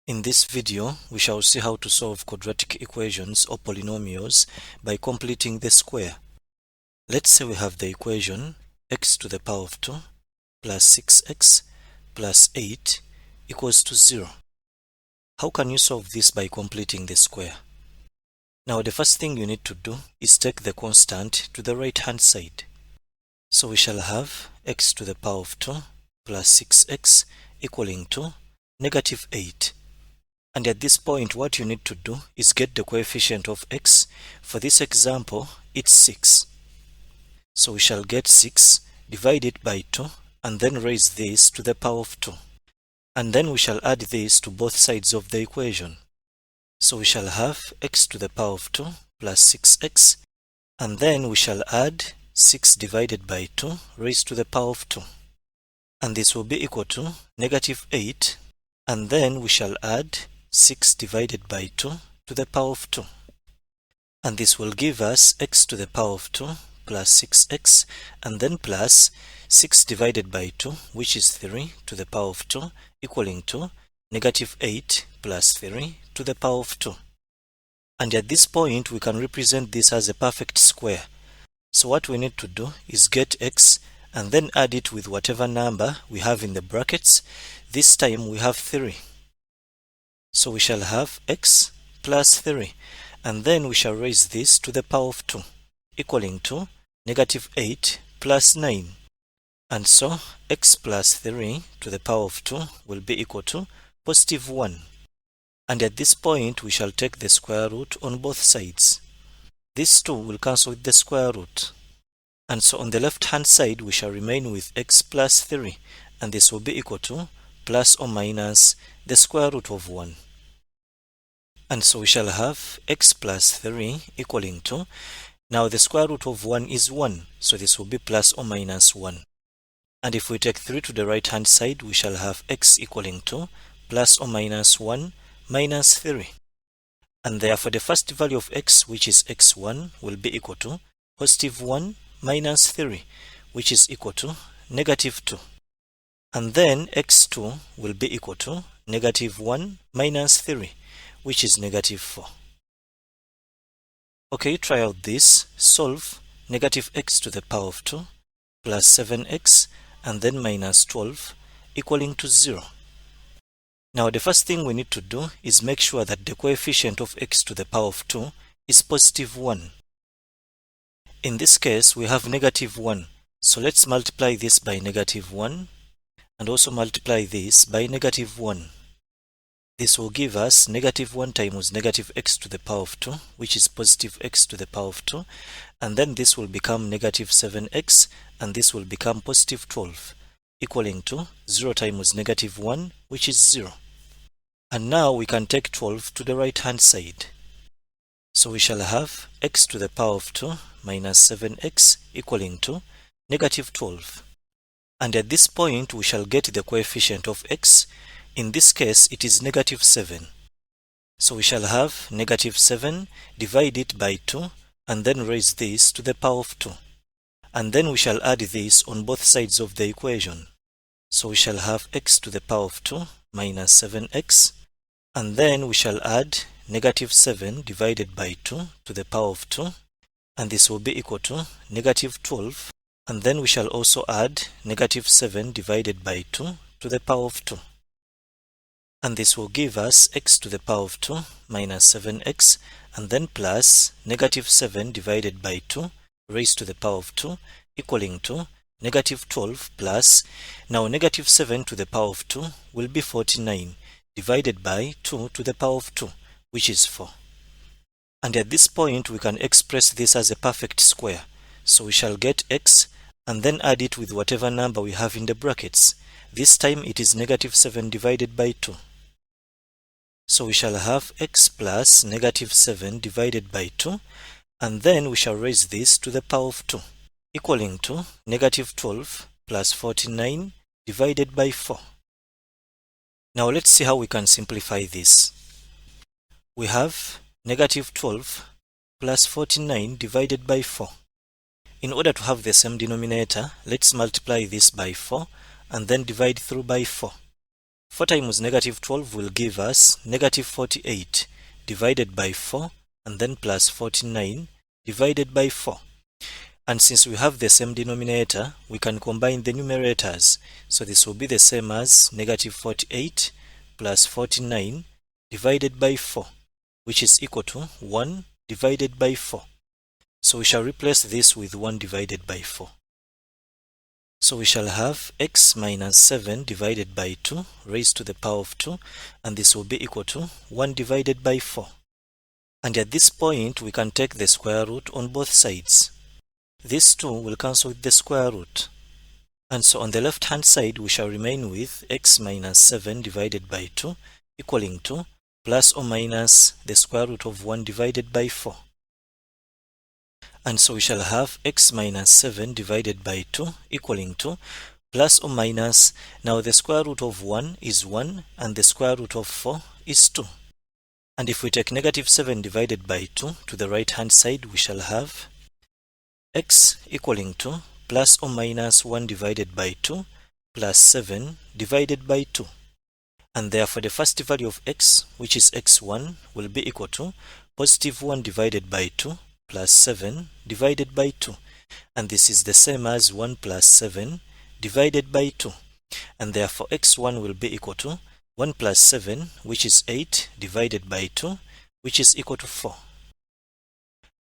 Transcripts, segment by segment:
In this video, we shall see how to solve quadratic equations or polynomials by completing the square. Let's say we have the equation x to the power of 2 plus 6x plus 8 equals to 0. How can you solve this by completing the square? Now the first thing you need to do is take the constant to the right hand side. So we shall have x to the power of 2 plus 6x equaling to negative 8. And at this point, what you need to do is get the coefficient of x. For this example, it's 6. So we shall get 6, divide it by 2, and then raise this to the power of 2. And then we shall add this to both sides of the equation. So we shall have x to the power of 2 plus 6x, and then we shall add 6 divided by 2 raised to the power of 2. And this will be equal to negative 8, and then we shall add 6 divided by 2 to the power of 2. And this will give us x to the power of 2 plus 6x, and then plus 6 divided by 2, which is 3 to the power of 2, equaling to negative 8 plus 3 to the power of 2. And at this point, we can represent this as a perfect square. So what we need to do is get x and then add it with whatever number we have in the brackets. This time we have 3. So we shall have x plus 3, and then we shall raise this to the power of 2, equaling to negative 8 plus 9. And so x plus 3 to the power of 2 will be equal to positive 1. And at this point, we shall take the square root on both sides. This 2 will cancel with the square root. And so on the left hand side, we shall remain with x plus 3, and this will be equal to plus or minus the square root of 1. And so we shall have x plus 3 equaling to, now the square root of 1 is 1, so this will be plus or minus 1. And if we take 3 to the right hand side, we shall have x equaling to plus or minus 1 minus 3. And therefore the first value of x, which is x1, will be equal to positive 1 minus 3, which is equal to negative 2. And then x2 will be equal to negative 1 minus 3, which is negative 4. Okay, try out this. Solve negative x to the power of 2 plus 7x and then minus 12 equaling to 0. Now the first thing we need to do is make sure that the coefficient of x to the power of 2 is positive 1. In this case, we have negative 1. So let's multiply this by negative 1 and also multiply this by negative 1. This will give us negative 1 times negative x to the power of 2, which is positive x to the power of 2. And then this will become negative 7x, and this will become positive 12, equaling to 0 times negative 1, which is 0. And now we can take 12 to the right hand side. So we shall have x to the power of 2 minus 7x equaling to negative 12. And at this point, we shall get the coefficient of x. In this case, it is negative 7. So we shall have negative 7, divide it by 2, and then raise this to the power of 2. And then we shall add this on both sides of the equation. So we shall have x to the power of 2 minus 7x, and then we shall add negative 7 divided by 2 to the power of 2, and this will be equal to negative 12. And then we shall also add negative 7 divided by 2 to the power of 2. And this will give us x to the power of 2 minus 7x, and then plus negative 7 divided by 2 raised to the power of 2, equaling to negative 12 plus, now negative 7 to the power of 2 will be 49, divided by 2 to the power of 2, which is 4. And at this point, we can express this as a perfect square. So we shall get x, and then add it with whatever number we have in the brackets. This time it is negative 7 divided by 2. So we shall have x plus negative 7 divided by 2, and then we shall raise this to the power of 2, equaling to negative 12 plus 49 divided by 4. Now let's see how we can simplify this. We have negative 12 plus 49 divided by 4. In order to have the same denominator, let's multiply this by 4 and then divide through by 4. 4 times negative 12 will give us negative 48 divided by 4 and then plus 49 divided by 4. And since we have the same denominator, we can combine the numerators. So this will be the same as negative 48 plus 49 divided by 4, which is equal to 1 divided by 4. So we shall replace this with 1 divided by 4. So we shall have x minus 7 divided by 2 raised to the power of 2, and this will be equal to 1 divided by 4. And at this point, we can take the square root on both sides. This 2 will cancel with the square root. And so on the left hand side, we shall remain with x minus 7 divided by 2 equaling to plus or minus the square root of 1 divided by 4. And so we shall have x minus 7 divided by 2 equaling to plus or minus, now the square root of 1 is 1 and the square root of 4 is 2. And if we take negative 7 divided by 2 to the right hand side, we shall have x equaling to plus or minus 1 divided by 2 plus 7 divided by 2. And therefore the first value of x, which is x1, will be equal to positive 1 divided by 2 plus 7 divided by 2. And this is the same as 1 plus 7 divided by 2. And therefore x1 will be equal to 1 plus 7, which is 8 divided by 2, which is equal to 4.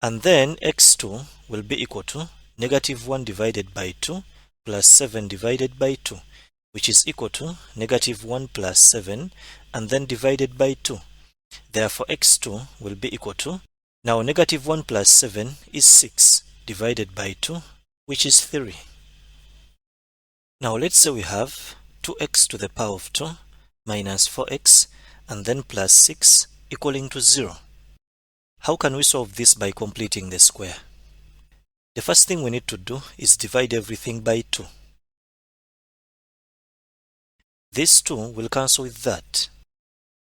And then x2 will be equal to negative 1 divided by 2 plus 7 divided by 2, which is equal to negative 1 plus 7 and then divided by 2. Therefore x2 will be equal to, now negative 1 plus 7 is 6 divided by 2, which is 3. Now let's say we have 2x to the power of 2 minus 4x and then plus 6 equaling to 0. How can we solve this by completing the square? The first thing we need to do is divide everything by 2. This 2 will cancel with that.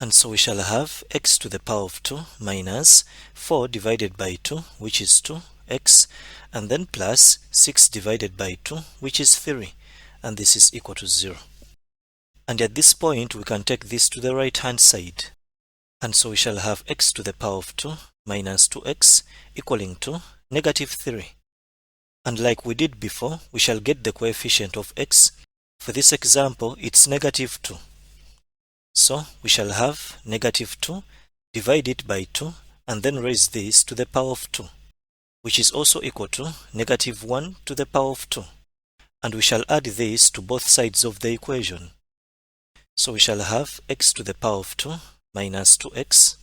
And so we shall have x to the power of 2 minus 4 divided by 2, which is 2x, and then plus 6 divided by 2, which is 3, and this is equal to 0. And at this point, we can take this to the right hand side. And so we shall have x to the power of 2 minus 2x equaling to negative 3. And like we did before, we shall get the coefficient of x. For this example, it's negative 2. So we shall have negative 2, divide it by 2, and then raise this to the power of 2, which is also equal to negative 1 to the power of 2. And we shall add this to both sides of the equation. So we shall have x to the power of 2 minus 2x,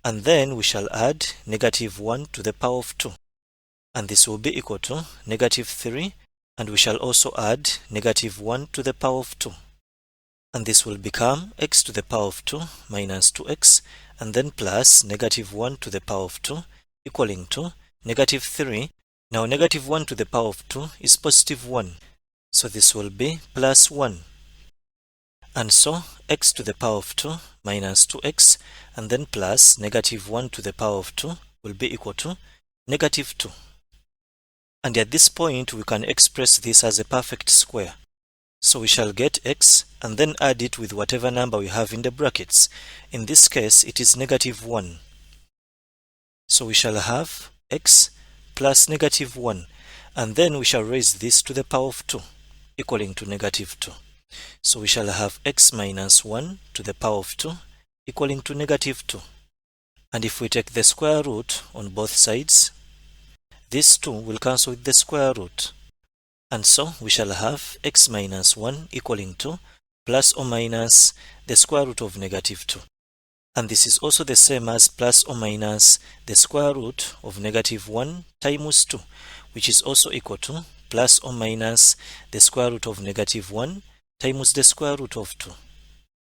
and then we shall add negative 1 to the power of 2. And this will be equal to negative 3, and we shall also add negative 1 to the power of 2. And this will become x to the power of 2 minus 2x, and then plus negative 1 to the power of 2 equaling to negative 3. Now negative 1 to the power of 2 is positive 1. So this will be plus 1. And so x to the power of 2 minus 2x and then plus negative 1 to the power of 2 will be equal to negative 2. And at this point, we can express this as a perfect square. So we shall get x and then add it with whatever number we have in the brackets. In this case, it is negative 1. So we shall have x plus negative 1. And then we shall raise this to the power of 2, equaling to negative 2. So we shall have x minus 1 to the power of 2 equaling to negative 2. And if we take the square root on both sides, this 2 will cancel with the square root. And so we shall have x minus 1 equaling to plus or minus the square root of negative 2. And this is also the same as plus or minus the square root of negative 1 times 2, which is also equal to plus or minus the square root of negative 1 times the square root of 2.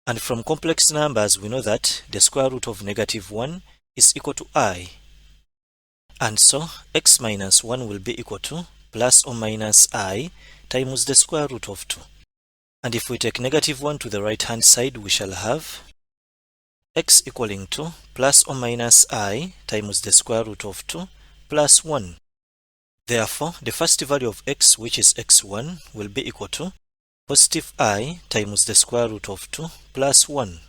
And from complex numbers, we know that the square root of negative 1 is equal to I. And so x minus 1 will be equal to plus or minus I times the square root of 2. And if we take negative 1 to the right hand side, we shall have x equaling to plus or minus I times the square root of 2 plus 1. Therefore, the first value of x, which is x1, will be equal to positive I times the square root of 2 plus 1.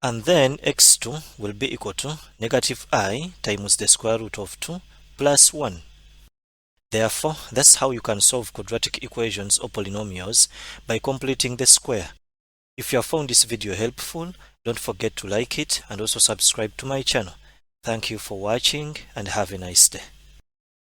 And then x2 will be equal to negative I times the square root of 2 plus 1. Therefore, that's how you can solve quadratic equations or polynomials by completing the square. If you have found this video helpful, don't forget to like it and also subscribe to my channel. Thank you for watching and have a nice day.